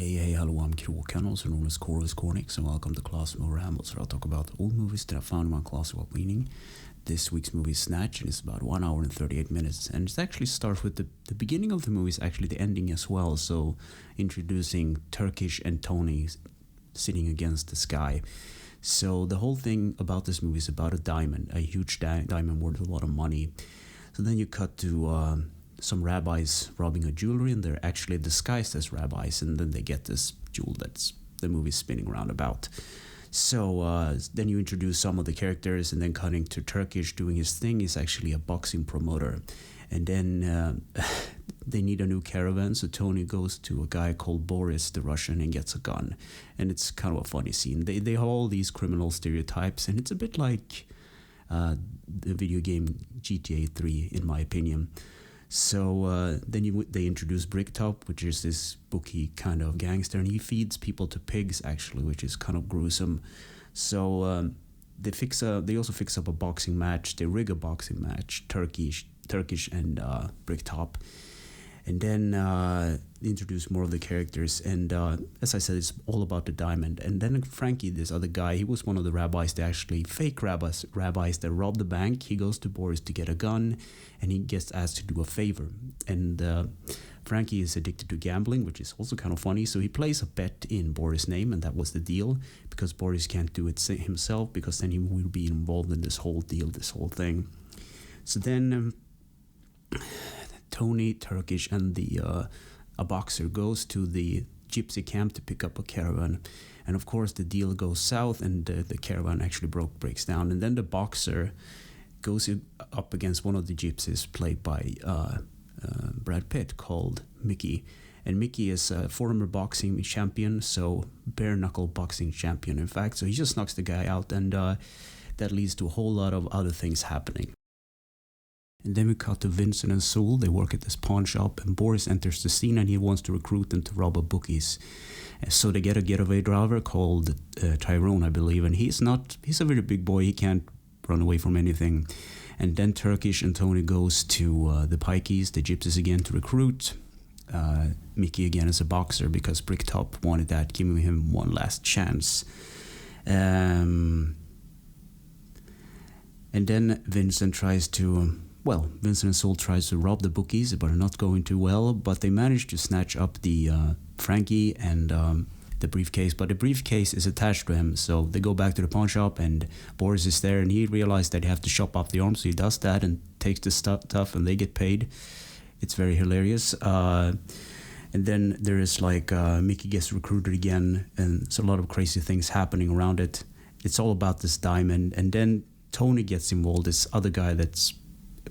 Hey, hello, I'm Kråkan, also known as Corvus Cornix, and welcome to Classical Rambles, where I'll talk about old movies that I found in my classical meaning. This week's movie is Snatch, and it's about 1 hour and 38 minutes, and it actually starts with the beginning of the movie is actually the ending as well, so introducing Turkish and Tony sitting against the sky. So the whole thing about this movie is about a diamond, a huge diamond worth a lot of money. So then you cut to some rabbis robbing a jewelry, and they're actually disguised as rabbis, and then they get this jewel that's the movie spinning around about. So then you introduce some of the characters, and then cutting to Turkish doing his thing. He's actually a boxing promoter, and then they need a new caravan, so Tony goes to a guy called Boris the Russian and gets a gun, and it's kind of a funny scene. They have all these criminal stereotypes, and it's a bit like the video game GTA 3 in my opinion. So then they introduce Bricktop, which is this bookie kind of gangster, and he feeds people to pigs actually, which is kind of gruesome. So they also fix up a boxing match. They rig a boxing match, Turkish and Bricktop, and then introduce more of the characters. And as I said, it's all about the diamond. And then Frankie, this other guy, he was one of the rabbis, that actually fake rabbis that robbed the bank. He goes to Boris to get a gun, and he gets asked to do a favor. And Frankie is addicted to gambling, which is also kind of funny. So he plays a bet in Boris' name, and that was the deal, because Boris can't do it himself, because then he will be involved in this whole deal, this whole thing. So then Tony, Turkish, and a boxer goes to the gypsy camp to pick up a caravan, and of course the deal goes south, and the caravan actually breaks down, and then the boxer goes up against one of the gypsies played by Brad Pitt, called Mickey. And Mickey is a former boxing champion, so bare knuckle boxing champion in fact, so he just knocks the guy out, and that leads to a whole lot of other things happening. And then we cut to Vincent and Sewell. They work at this pawn shop, and Boris enters the scene, and he wants to recruit them to rob a bookies. So they get a getaway driver called Tyrone, I believe, and he's a very big boy. He can't run away from anything. And then Turkish and Tony goes to the Pikeys, the gypsies again, to recruit Mickey again as a boxer, because Bricktop wanted that, giving him one last chance. And then Vincent and Sewell tries to rob the bookies, but are not going too well. But they manage to snatch up the Frankie and the briefcase. But the briefcase is attached to him, so they go back to the pawn shop, and Boris is there, and he realized that he have to chop off the arms, so he does that and takes the stuff, and they get paid. It's very hilarious. And then there is Mickey gets recruited again, and it's a lot of crazy things happening around it. It's all about this diamond, and then Tony gets involved, this other guy that's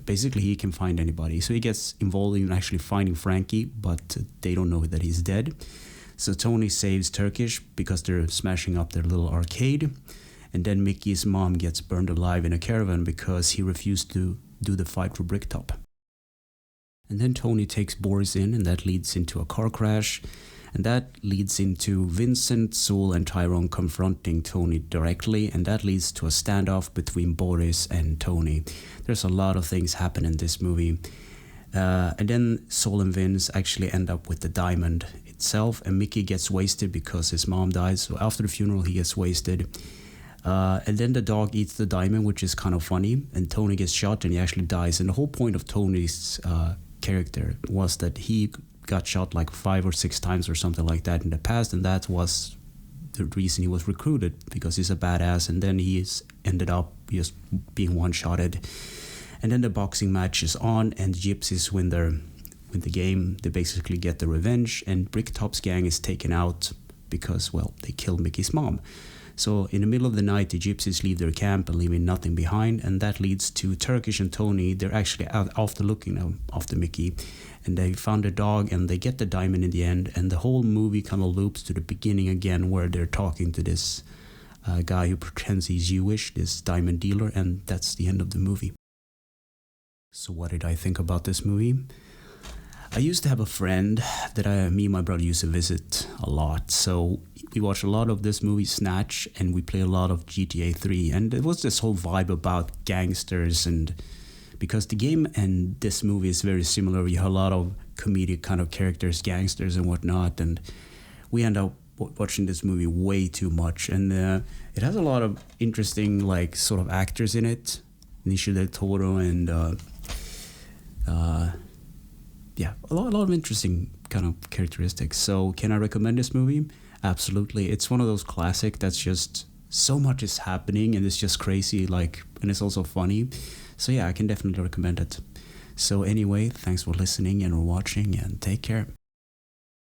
basically he can find anybody. So he gets involved in actually finding Frankie, but they don't know that he's dead. So Tony saves Turkish because they're smashing up their little arcade. And then Mickey's mom gets burned alive in a caravan because he refused to do the fight for Bricktop. And then Tony takes Boris in, and that leads into a car crash. And that leads into Vincent, Sewell, and Tyrone confronting Tony directly, and that leads to a standoff between Boris and Tony. There's a lot of things happen in this movie. And then Sewell and Vince actually end up with the diamond itself, and Mickey gets wasted because his mom dies. So after the funeral, he gets wasted. And then the dog eats the diamond, which is kind of funny, and Tony gets shot, and he actually dies. And the whole point of Tony's character was that he got shot 5 or 6 times or something like that in the past, and that was the reason he was recruited, because he's a badass. And then he's ended up just being one-shotted. And then the boxing match is on, and the gypsies win the game. They basically get the revenge, and Bricktop's gang is taken out because, well, they killed Mickey's mom. So in the middle of the night, the gypsies leave their camp and leaving nothing behind, and that leads to Turkish and Tony. They're actually out after looking after Mickey, and they found a dog, and they get the diamond in the end, and the whole movie kind of loops to the beginning again, where they're talking to this guy who pretends he's Jewish, this diamond dealer, and that's the end of the movie. So what did I think about this movie? I used to have a friend that me and my brother used to visit a lot. So we watched a lot of this movie, Snatch, and we played a lot of GTA 3. And it was this whole vibe about gangsters, and because the game and this movie is very similar. You have a lot of comedic kind of characters, gangsters and whatnot. And we end up watching this movie way too much, and it has a lot of interesting like sort of actors in it, Benicio del Toro, and yeah, a lot of interesting kind of characteristics. So can I recommend this movie? Absolutely. It's one of those classic that's just so much is happening and it's just crazy, like, and it's also funny. So yeah, I can definitely recommend it. So anyway, thanks for listening and watching, and take care.